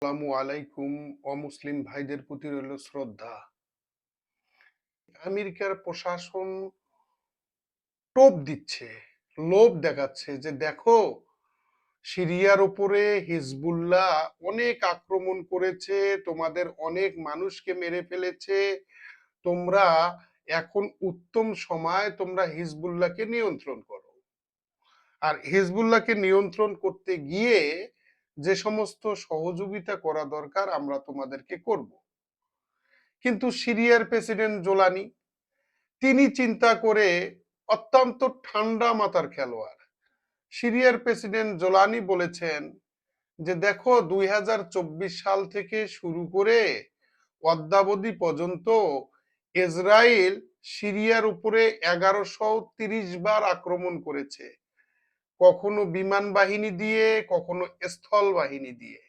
আসসালামু আলাইকুম। অমুসলিম ভাইদের প্রতি রইল শ্রদ্ধা। আমেরিকার প্রশাসন টোপ দিচ্ছে, লোভ দেখাচ্ছে যে দেখো, সিরিয়ার উপরে হিজবুল্লাহ অনেক আক্রমণ করেছে, তোমাদের অনেক মানুষকে মেরে ফেলেছে। তোমরা এখন উত্তম সময়, তোমরা হিজবুল্লাহকে নিয়ন্ত্রণ করো। আর হিজবুল্লাহকে নিয়ন্ত্রণ করতে গিয়ে যে সমস্ত সহযোগিতা করা দরকার আমরা তোমাদেরকে করব। কিন্তু সিরিয়ার প্রেসিডেন্ট জোলানি তিনি চিন্তা করে, অত্যন্ত ঠান্ডা মাথার খেলোয়াড়, সিরিয়ার প্রেসিডেন্ট জোলানি বলেছেন যে দেখো, 2024 সাল থেকে শুরু করে অদ্যাবধি পর্যন্ত ইসরায়েল সিরিয়ার উপরে 1130 বার আক্রমণ করেছে, কখনো বিমান বাহিনী দিয়ে, কখনো স্থল বাহিনী দিয়ে।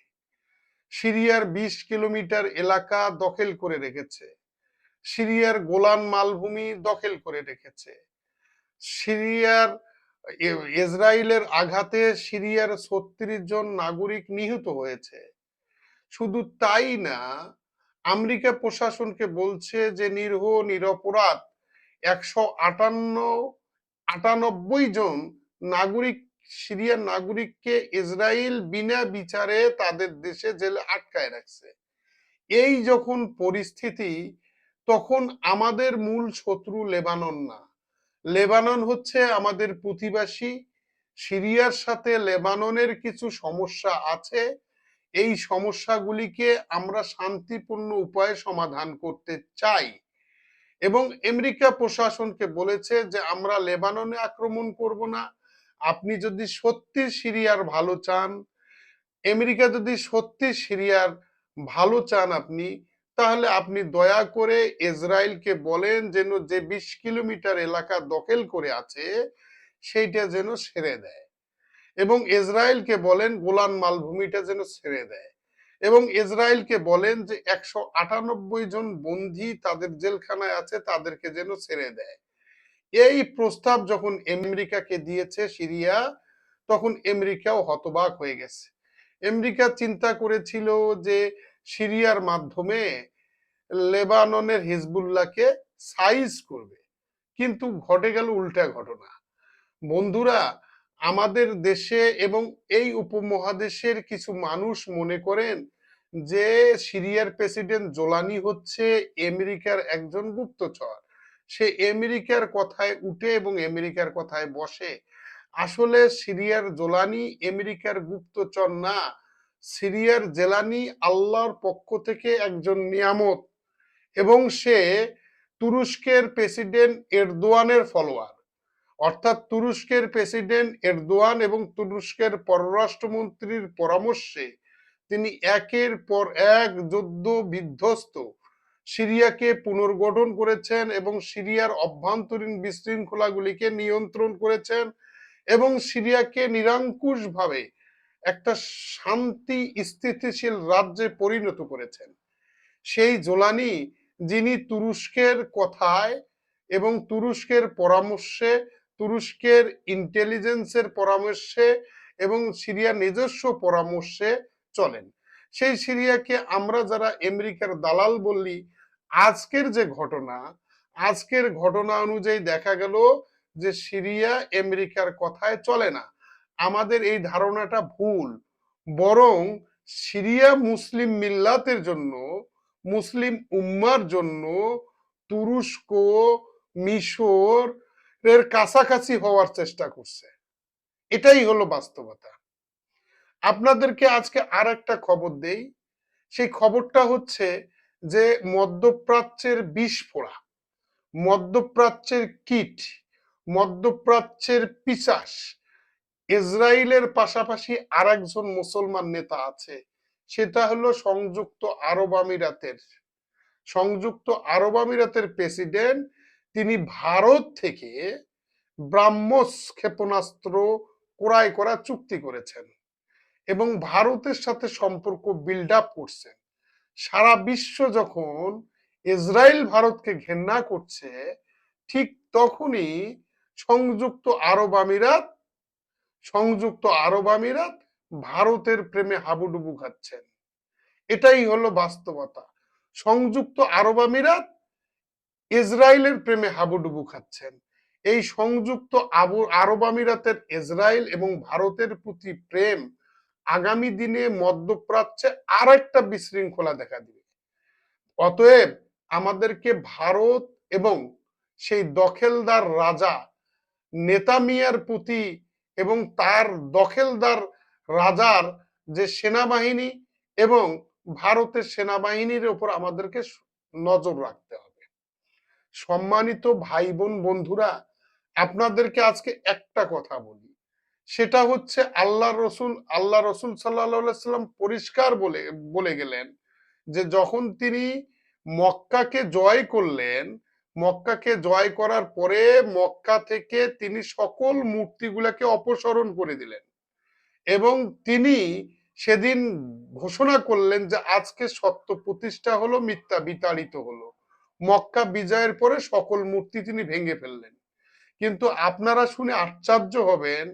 সিরিয়ার 20 কিলোমিটার এলাকা দখল করে রেখেছে, সিরিয়ার গোলান মালভূমি দখল করে রেখেছে। সিরিয়ার ইসরায়েলের আঘাতে সিরিয়ার 36 জন নাগরিক নিহত হয়েছে। শুধু তাই না, আমেরিকা প্রশাসনকে বলছে যে নিরীহ নিরপরাধ 198 জন নাগরিক, সিরিয়ার নাগরিককে ইসরায়েল বিনা বিচারে তাদের দেশে জেলে আটকায় রাখছে। এই যখন পরিস্থিতি, তখন আমাদের মূল শত্রু লেবানন না, লেবানন হচ্ছে আমাদের প্রতিবেশী। সিরিয়ার সাথে লেবাননের কিছু সমস্যা আছে, এই সমস্যাগুলিকে আমরা শান্তিপূর্ণ উপায়ে সমাধান করতে চাই। এবং আমেরিকা প্রশাসনকে বলেছে যে আমরা লেবাননে আক্রমণ করব না। আপনি যদি সত্যি সিরিয়ার ভালো চান, আমেরিকা যদি সত্যি সিরিয়ার ভালো চান আপনি, তাহলে আপনি দয়া করে ইসরায়েলকে বলেন যেন যে 20 কিলোমিটার এলাকা দখল করে আছে সেইটা যেন ছেড়ে দেয়, এবং ইসরায়েলকে বলেন গোলান মালভূমিটা যেন ছেড়ে দেয়, এবং ইসরায়েলকে বলেন যে 198 জন বন্দী তাদের জেলখানায় আছে তাদেরকে যেন ছেড়ে দেয়। এই প্রস্তাব যখন আমেরিকাকে দিয়েছে সিরিয়া, তখন আমেরিকাও হতবাক হয়ে গেছে। আমেরিকা চিন্তা করেছিল যে সিরিয়ার মাধ্যমে লেবাননের হিজবুল্লাহকে সাইজ করবে, কিন্তু ঘটে গেল উল্টা ঘটনা। বন্ধুরা, আমাদের দেশে এবং এই উপমহাদেশের কিছু মানুষ মনে করেন যে সিরিয়ার প্রেসিডেন্ট জোলানি হচ্ছে আমেরিকার একজন গুপ্তচর, সে আমেরিকার কথায় উঠে এবং আমেরিকার কথায় বসে। আসলে সিরিয়ার জোলানি আমেরিকার গুপ্তচর না, সিরিয়ার জেলানি আল্লাহর পক্ষ থেকে একজন নিয়ামত, এবং সে তুরস্কের প্রেসিডেন্ট এরদোয়ানের ফলোয়ার। অর্থাৎ তুরস্কের প্রেসিডেন্ট এরদোয়ান এবং তুরস্কের পররাষ্ট্রমন্ত্রীর পরামর্শে তিনি একের পর এক যুদ্ধ বিধ্বস্ত সিরিয়াকে পুনর্গঠন করেছেন এবং সিরিয়ার অভ্যন্তরীণ বিশৃঙ্খলাগুলিকে নিয়ন্ত্রণ করেছেন এবং সিরিয়াকে নিরঙ্কুশভাবে একটা শান্তি স্থিতিশীল রাজ্যে পরিণত করেছেন। সেই জোলানি, যিনি তুরস্কের কথায় এবং তুরস্কের পরামর্শে, তুরস্কের ইন্টেলিজেন্সের পরামর্শে এবং সিরিয়ার নিজস্ব পরামর্শে চলেন, সেই সিরিয়াকে আমরা যারা আমেরিকার দালাল বললি, আজকের যে ঘটনা, আজকের ঘটনা অনুযায়ী দেখা গেল যে সিরিয়া আমেরিকার কথায় চলে না। আমাদের এই ধারণাটা ভুল, বরং সিরিয়া মুসলিম মিল্লাতের জন্য, মুসলিম উম্মার জন্য তুরস্ক, মিশর এর কাছাকাছি হওয়ার চেষ্টা করছে। এটাই হলো বাস্তবতা। আপনাদেরকে আজকে আর একটা খবর দেই। সেই খবরটা হচ্ছে যে মধ্যপ্রাচ্যের বিস্ফোরা, মধ্যপ্রাচ্যের কীট, মধ্যপ্রাচ্যের পিশাচ, ইসরায়েলের পাশাপাশি আর একজন মুসলমান নেতা আছে, সেটা হলো সংযুক্ত আরব আমিরাতের প্রেসিডেন্ট। তিনি ভারত থেকে ব্রাহ্মস ক্ষেপণাস্ত্র ক্রয় করার চুক্তি করেছেন এবং ভারতের সাথে সম্পর্ক বিল্ড আপ করছেন। সারা বিশ্ব যখন ইসরায়েল ভারতকে ঘেন্না করছে, ঠিক তখনই সংযুক্ত আরব আমিরাত সংযুক্ত আরব আমিরাত ভারতের প্রেমে হাবুডুবু খাচ্ছেন। এটাই হলো বাস্তবতা। সংযুক্ত আরব আমিরাত ইসরায়েলের প্রেমে হাবুডুবু খাচ্ছেন। এই সংযুক্ত আরব আমিরাতের ইসরায়েল এবং ভারতের প্রতি প্রেম আগামী দিনে মধ্যপ্রাচ্যে আর একটা বিশৃঙ্খলা দেখা দিবে। অতএব আমাদেরকে ভারত এবং সেই দখলদার রাজা নেতামিয়ার প্রতি এবং তার দখলদার রাজার যে সেনাবাহিনী এবং ভারতের সেনাবাহিনীর উপর আমাদেরকে নজর রাখতে হবে। সম্মানিত ভাই বোন বন্ধুরা, আপনাদেরকে আজকে একটা কথা বলি, সেটা হচ্ছে আল্লাহ রসুল সাল্লাহ সাল্লাম পরিষ্কার বলে বলে গেলেন যে যখন তিনি মক্কাকে জয় করলেন, মক্কাকে জয় করার পরে মক্কা থেকে তিনি সকল মূর্তিগুলোকে অপসারণ করে দিলেন এবং তিনি সেদিন ঘোষণা করলেন যে আজকে সত্য প্রতিষ্ঠা হলো, মিথ্যা বিতাড়িত হলো। মক্কা বিজয়ের পরে সকল মূর্তি তিনি ভেঙে ফেললেন। কিন্তু আপনারা শুনে আশ্চর্য হবেন,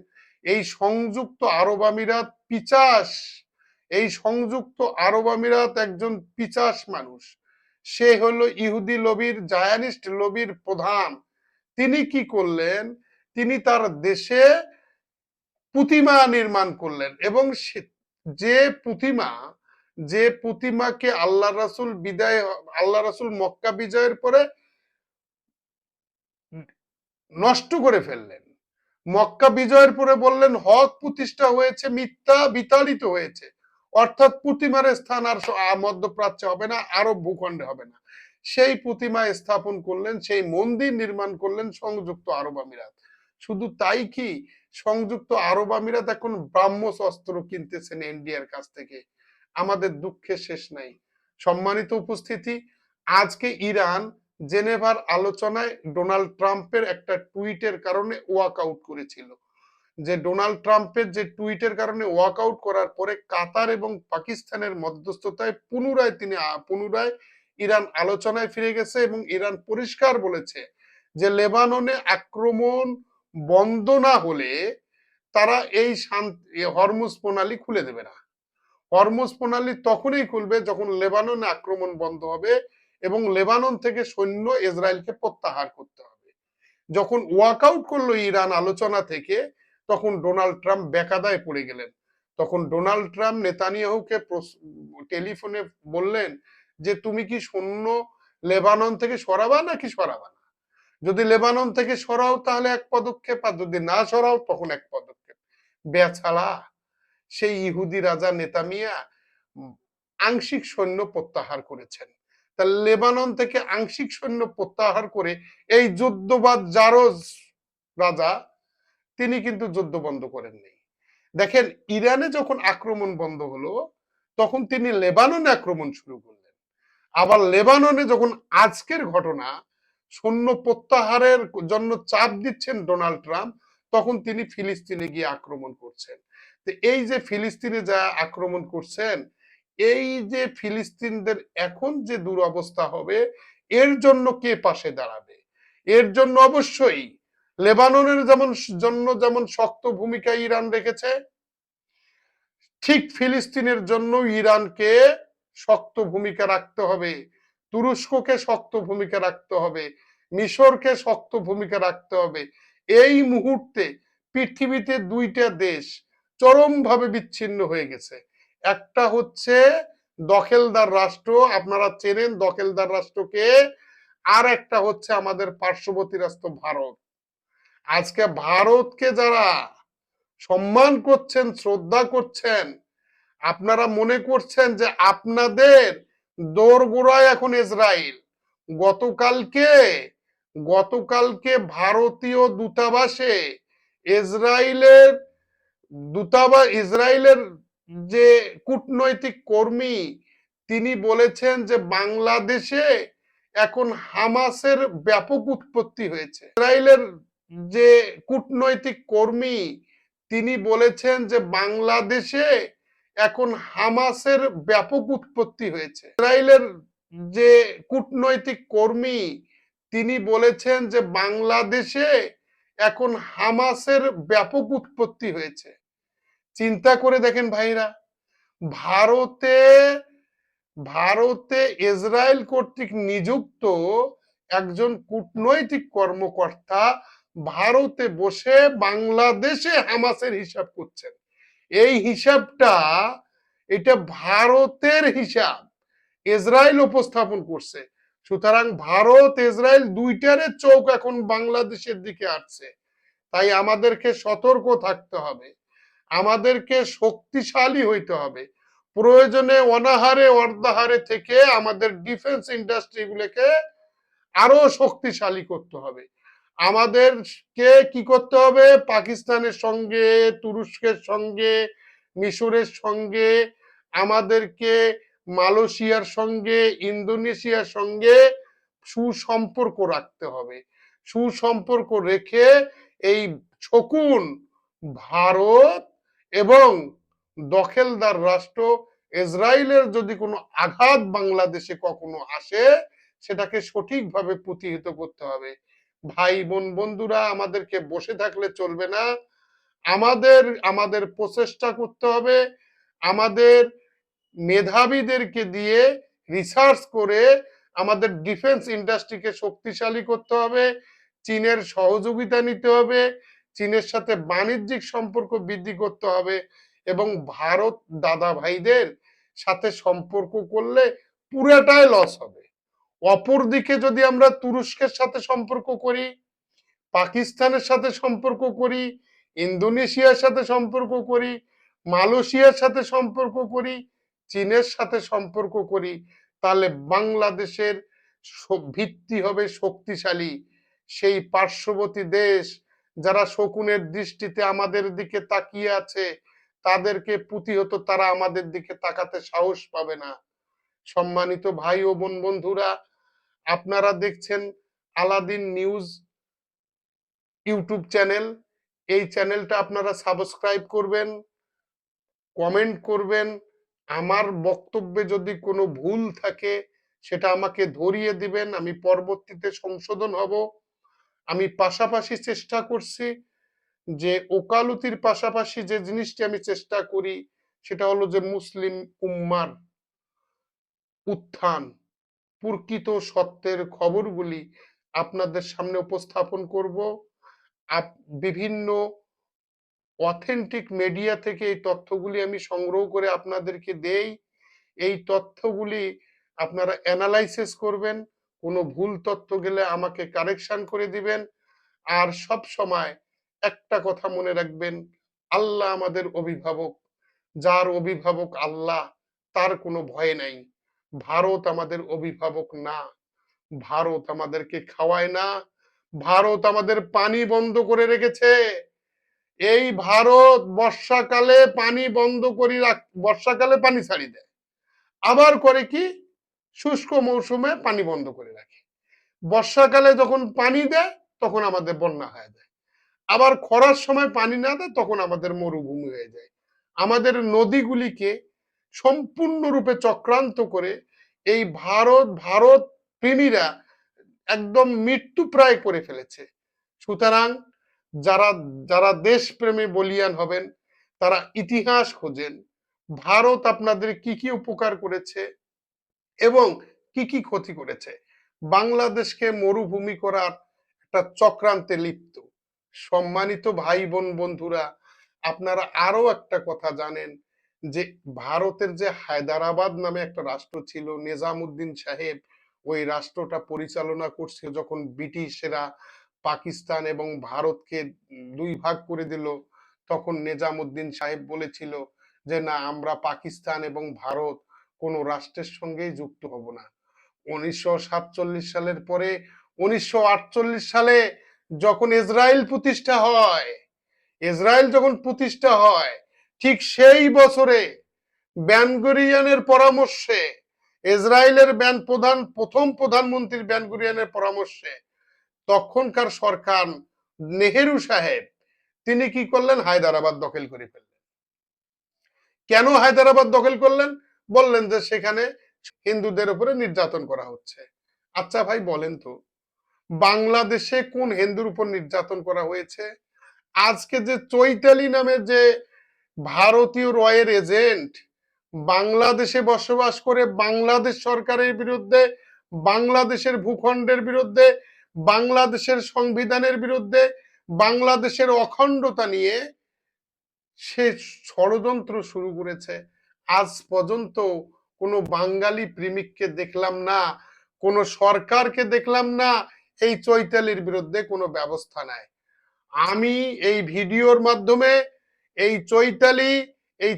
এই সংযুক্ত আরব আমিরাত পিচাস, এই সংযুক্ত আরব আমিরাত একজন পিচাস মানুষ, সে হলো ইহুদি লবির, জায়ানিস্ট লবির প্রধান। তিনি কি করলেন, তিনি তার দেশে প্রতিমা নির্মাণ করলেন এবং যে প্রতিমা, যে প্রতিমাকে আল্লাহ রাসূল মক্কা বিজয়ের পরে নষ্ট করে ফেললেন। মক্কা বিজয়ের পরে বললেন হক প্রতিষ্ঠা হয়েছে, মিথ্যা বিতাড়িত হয়েছে। অর্থাৎ প্রতিমার স্থান আর মধ্যপ্রাচ্যে হবে না, আরব ভূখণ্ডে হবে না। সেই প্রতিমা স্থাপন করলেন, সেই মন্দির নির্মাণ করলেন সংযুক্ত আরব আমিরাত। শুধু তাই কি, সংযুক্ত আরব আমিরাত এখন ব্রাহ্মস অস্ত্র কিনতেছেন ইন্ডিয়ার কাছ থেকে। আমাদের দুঃখের শেষ নাই। সম্মানিত উপস্থিতি, আজকে ইরান জেনেভার আলোচনায় ডোনাল্ড ট্রাম্পের একটা টুইটের কারণে ওয়াক আউট করেছিল। যে ডোনাল্ড ট্রাম্পের যে টুইটের কারণে ওয়াক আউট করার পরে কাতার এবং পাকিস্তানের মধ্যস্থতায় পুনরায় ইরান আলোচনায় ফিরে গেছে এবং ইরান পরিষ্কার বলেছে যে লেবাননে আক্রমণ বন্ধ না হলে তারা এই হরমুজ প্রণালী খুলে দেবে না। হরমুজ প্রণালী তখনই খুলবে যখন লেবাননে আক্রমণ বন্ধ হবে এবং লেবানন থেকে সৈন্য ইসরায়েলকে প্রত্যাহার করতে হবে। যখন ওয়াকআউট করলো ইরান আলোচনা থেকে, তখন ডোনাল্ড ট্রাম্প বেকায়দায় পড়ে গেলেন। তখন ডোনাল্ড ট্রাম্প নেতানিয়াহুকে টেলিফোনে বললেন যে তুমি কি সৈন্য লেবানন থেকে সরাবা নাকি সরাবা না? যদি লেবানন থেকে সরাও তাহলে এক পদক্ষেপ, আর যদি না সরাও তখন এক পদক্ষেপ। বেছাড়া সেই ইহুদি রাজা নেতামিয়া আংশিক সৈন্য প্রত্যাহার করেছেন। তা লেবানন থেকে আংশিক সৈন্য প্রত্যাহার করে এই যুদ্ধবাদ জারজ রাজা, তিনি কিন্তু যুদ্ধ বন্ধ করেননি। দেখেন, ইরানে যখন আক্রমণ বন্ধ হলো তখন তিনি লেবাননে আক্রমণ শুরু করলেন। আবার লেবাননে যখন আজকের ঘটনা, সৈন্য প্রত্যাহারের জন্য চাপ দিচ্ছেন ডোনাল্ড ট্রাম্প, তখন তিনি ফিলিস্তিনে গিয়ে আক্রমণ করছেন। তো এই যে ফিলিস্তিনে যা আক্রমণ করছেন, এই যে ফিলিস্তিনদের এখন যে দুরবস্থা হবে, এর জন্য কে পাশে দাঁড়াবে? এর জন্য অবশ্যই লেবাননের যেমন শক্ত ভূমিকা ইরান রেখেছে, ঠিক ফিলিস্তিনের জন্য ইরানকে শক্ত ভূমিকা রাখতে হবে, তুরস্ককে শক্ত ভূমিকা রাখতে হবে, মিশরকে শক্ত ভূমিকা রাখতে হবে। এই মুহূর্তে পৃথিবীতে দুইটা দেশ চরমভাবে বিচ্ছিন্ন হয়ে গেছে। একটা হচ্ছে দখলদার রাষ্ট্র, আপনারা চেনেন দখলদার রাষ্ট্রকে, আর একটা হচ্ছে আমাদের পার্শ্ববর্তী রাষ্ট্র ভারত। আজকে ভারতকে যারা সম্মান করছেন, শ্রদ্ধা করছেন, আপনারা মনে করছেন যে আপনাদের দোরগোড়ায় এখন ইসরায়েল। গতকালকে গতকালকে ভারতীয় দূতাবাসে ইসরায়েলের ইসরায়েলের যে কূটনৈতিক কর্মী, তিনি বলেছেন যে বাংলাদেশে এখন হামাসের ব্যাপক উৎপত্তি হয়েছে। ইসরায়েলের যে কূটনৈতিক কর্মী, তিনি বলেছেন যে বাংলাদেশে এখন হামাসের ব্যাপক উৎপত্তি হয়েছে। ইসরায়েলের যে কূটনৈতিক কর্মী, তিনি বলেছেন যে বাংলাদেশে এখন হামাসের ব্যাপক উৎপত্তি হয়েছে। চিন্তা করে দেখেন ভাইরা, ভারতে ভারতে ইসরায়েল কর্তৃক নিযুক্ত একজন কূটনৈতিক কর্মকর্তা ভারতে বসে বাংলাদেশে হামাসের হিসাব করছেন। এই হিসাবটা, এটা ভারতের হিসাব ইসরায়েল উপস্থাপন করছে। সুতরাং ভারত ইসরায়েল দুইটারে চোখ এখন বাংলাদেশের দিকে আসছে। তাই আমাদেরকে সতর্ক থাকতে হবে, আমাদেরকে শক্তিশালী হইতে হবে। প্রয়োজনে অনাহারে অর্ধাহারে থেকে আমাদের ডিফেন্স ইন্ডাস্ট্রি গুলোকে আরো শক্তিশালী করতে হবে। আমাদেরকে কি করতে হবে? পাকিস্তানের সঙ্গে, তুরস্কের সঙ্গে, মিশরের সঙ্গে, আমাদেরকে মালয়েশিয়ার সঙ্গে, ইন্দোনেশিয়ার সঙ্গে সুসম্পর্ক রাখতে হবে। সুসম্পর্ক রেখে এই শকুন ভারত এবং দখলদার রাষ্ট্র ইসরায়েলের যদি কোনো আঘাত বাংলাদেশে কখনো আসে, সেটাকে সঠিকভাবে প্রতিহত করতে হবে। ভাই বোন বন্ধুরা, আমাদেরকে বসে থাকলে চলবে না। আমাদের প্রচেষ্টা করতে হবে। আমাদের মেধাবীদেরকে দিয়ে রিসার্চ করে আমাদের ডিফেন্স ইন্ডাস্ট্রিকে শক্তিশালী করতে হবে। চীনের সহযোগিতা নিতে হবে, চীনের সাথে বাণিজ্যিক সম্পর্ক বৃদ্ধি করতে হবে এবং ভারত দাদা ভাইদের সাথে সম্পর্ক করলে পুরাটাই লস হবে। অপরদিকে যদি আমরা তুরস্কের সাথে সম্পর্ক করি, পাকিস্তানের সাথে সম্পর্ক করি, ইন্দোনেশিয়ার সাথে সম্পর্ক করি, মালয়েশিয়ার সাথে সম্পর্ক করি, চীনের সাথে সম্পর্ক করি, তাহলে বাংলাদেশের ভিত্তি হবে শক্তিশালী। সেই পার্শ্ববর্তী দেশ যারা শকুনের দৃষ্টিতে আমাদের দিকে তাকিয়ে আছে, তাদেরকে প্রতিহত তারা আমাদের দিকে তাকাতে সাহস পাবে না। সম্মানিত ভাই ও বোন বন্ধুরা, আপনারা দেখছেন আলাদিন নিউজ ইউটিউব চ্যানেল। এই চ্যানেলটা আপনারা সাবস্ক্রাইব করবেন, কমেন্ট করবেন। আমার বক্তব্যে যদি কোনো ভুল থাকে সেটা আমাকে ধরিয়ে দিবেন, আমি পরবর্তীতে সংশোধন হব। আমি পাশাপাশি চেষ্টা করছি যে ওকালতির পাশাপাশি যে জিনিসটি আমি চেষ্টা করি সেটা হলো যে মুসলিম উম্মার উত্থান, প্রকৃত সত্যের খবরগুলি আপনাদের সামনে উপস্থাপন করব। বিভিন্ন অথেন্টিক মিডিয়া থেকে এই তথ্যগুলি আমি সংগ্রহ করে আপনাদেরকে দেই। এই তথ্যগুলি আপনারা অ্যানালাইসিস করবেন, কোনো ভুল তথ্য গেলে আমাকে কারেকশন করে দিবেন। আর সব সময় একটা কথা মনে রাখবেন, আল্লাহ আমাদের অভিভাবক। যার অভিভাবক আল্লাহ, তার কোনো ভয় নাই। ভারত আমাদের অভিভাবক না, ভারত আমাদেরকে খাওয়ায় না, ভারত আমাদের পানি বন্ধ করে রেখেছে। এই ভারত বর্ষাকালে পানি বন্ধ করে বর্ষাকালে পানি ছাড়ি দেয়, আবার করে কি শুষ্ক মৌসুমে পানি বন্ধ করে রাখে। বর্ষাকালে যখন পানি দেয় তখন আমাদের বন্যা হয়ে যায়, আবার খরার সময় পানি না দেয় তখন আমাদের মরুভূমি হয়ে যায়। আমাদের নদীগুলিকে সম্পূর্ণরূপে চক্রান্ত করে এই ভারত প্রেমীরা একদম মৃত্যু প্রায় করে ফেলেছে। সুতরাং যারা যারা দেশপ্রেমে বলিয়ান হবেন তারা ইতিহাস খোঁজেন, ভারত আপনাদের কি কি উপকার করেছে এবং কি কি ক্ষতি করেছে। বাংলাদেশকে মরুভূমি করার একটা চক্রান্তে লিপ্ত। সম্মানিত ভাই বোন বন্ধুরা, আপনারা আরো একটা কথা জানেন যে ভারতের যে হায়দ্রাবাদ নামে একটা রাষ্ট্র ছিল, নিজামুদ্দিন সাহেব ওই রাষ্ট্রটা পরিচালনা করছে যখন ব্রিটিশরা পাকিস্তান এবং ভারতকে দুই ভাগ করে দিল। তখন নিজামুদ্দিন সাহেব বলেছিল যে না, আমরা পাকিস্তান এবং ভারত কোনো রাষ্ট্রের সঙ্গেই যুক্ত হব না। 1947 সালের পরে 1948 সালে যখন ইসরায়েল প্রতিষ্ঠা হয়, ইসরায়েল যখন প্রতিষ্ঠা হয় ঠিক সেই বছরে বেন গুরিয়নের পরামর্শে, ইসরায়েলের প্রথম প্রধানমন্ত্রী বেন গুরিয়নের পরামর্শে তখনকার সরকার নেহেরু সাহেব তিনি কি করলেন? হায়দ্রাবাদ দখল করে ফেললেন। কেন হায়দ্রাবাদ দখল করলেন? বললেন যে সেখানে হিন্দুদের উপরে নির্যাতন করা হচ্ছে। আচ্ছা ভাই বলেন তো, বাংলাদেশে কোন হিন্দুর উপর নির্যাতন করা হয়েছে? আজকে যে চৈতালি নামে যে ভারতীয় রয়ের এজেন্ট বাংলাদেশে বসবাস করে বাংলাদেশ সরকারের বিরুদ্ধে, বাংলাদেশের ভূখণ্ডের বিরুদ্ধে, বাংলাদেশের সংবিধানের বিরুদ্ধে, বাংলাদেশের অখণ্ডতা নিয়ে সে ষড়যন্ত্র শুরু করেছে। আজ পর্যন্ত কোনো বাঙালি প্রেমিককে দেখলাম না, কোনো সরকারকে দেখলাম না এই চৈতালির বিরুদ্ধে কোনো ব্যবস্থা নেয়। আমি এই ভিডিওর মাধ্যমে এই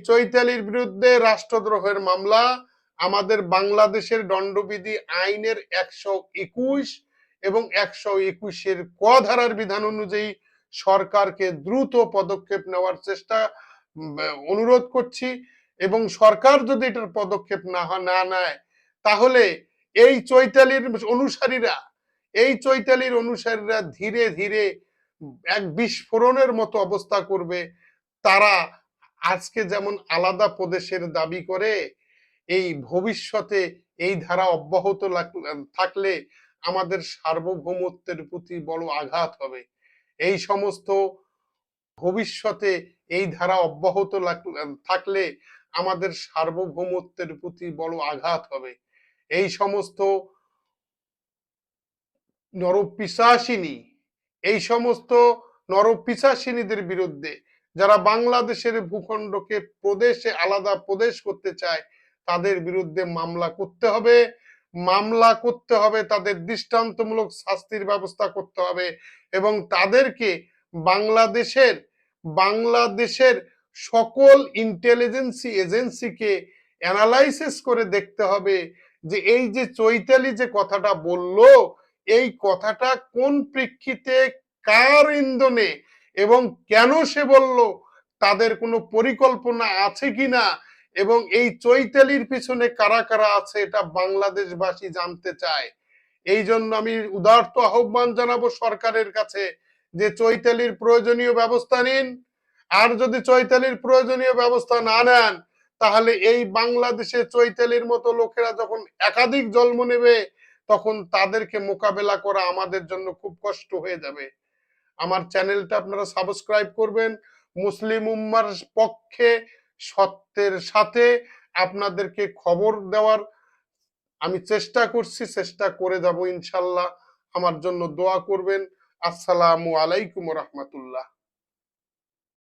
চৈতালির বিরুদ্ধে রাষ্ট্রদ্রোহের মামলা আমাদের বাংলাদেশের দণ্ডবিধি আইনের 121 এবং 121-এর ক ধারার বিধান অনুযায়ী সরকারকে দ্রুত পদক্ষেপ নেওয়ার চেষ্টা অনুরোধ করছি। এবং সরকার যদি এটার পদক্ষেপ না নেয়, তাহলে এই চৈতালির অনুসারীরা ধীরে ধীরে এক বিস্ফোরণের মতো অবস্থা করবে। তারা আজকে যেমন আলাদা প্রদেশের দাবি করে, এই ভবিষ্যতে এই ধারা অব্যাহত থাকলে আমাদের সার্বভৌমত্বের প্রতি বড় আঘাত হবে। এই সমস্ত ভবিষ্যতে এই ধারা অব্যাহত থাকলে আমাদের সার্বভৌমত্বের প্রতি বড় আঘাত হবে। এই সমস্ত নরপিশাচিনী, এই সমস্ত নরপিশাচিনীদের বিরুদ্ধে যারা বাংলাদেশের ভূখণ্ডকে প্রদেশে আলাদা প্রদেশ করতে চায়, তাদের বিরুদ্ধে মামলা করতে হবে, তাদের দৃষ্টান্তমূলক শাস্তির ব্যবস্থা করতে হবে এবং তাদেরকে বাংলাদেশের সকল ইন্টেলিজেন্সি এজেন্সিকে অ্যানালাইসিস করে দেখতে হবে যে এই যে চৈতালি যে কথাটা বললো, এই কথাটা কোন প্রেক্ষিতে, কার ইন্ধনে এবং কেন সে বলল, তাদের কোনো পরিকল্পনা আছে কিনা, এবং এই চৈতালির পিছনে কারা কারা আছে এটা বাংলাদেশবাসী জানতে চায়। এই জন্য আমি উদারত আহ্বান জানাবো সরকারের কাছে যে চৈতালির প্রয়োজনীয় ব্যবস্থা নিন। আর যদি চৈতালির প্রয়োজনীয় ব্যবস্থা না নেন, তাহলে এই বাংলাদেশে চৈতালির মতো লোকেরা যখন একাধিক জন্ম নেবে, তখন তাদেরকে মোকাবেলা করা আমাদের জন্য খুব কষ্ট হয়ে যাবে। আমার চ্যানেলটা আপনারা সাবস্ক্রাইব করবেন। মুসলিম উম্মার পক্ষে সত্যের সাথে আপনাদেরকে খবর দেওয়ার আমি চেষ্টা করছি, চেষ্টা করে যাব ইনশাল্লাহ। আমার জন্য দোয়া করবেন। আসসালামু আলাইকুম রাহমাতুল্লাহ।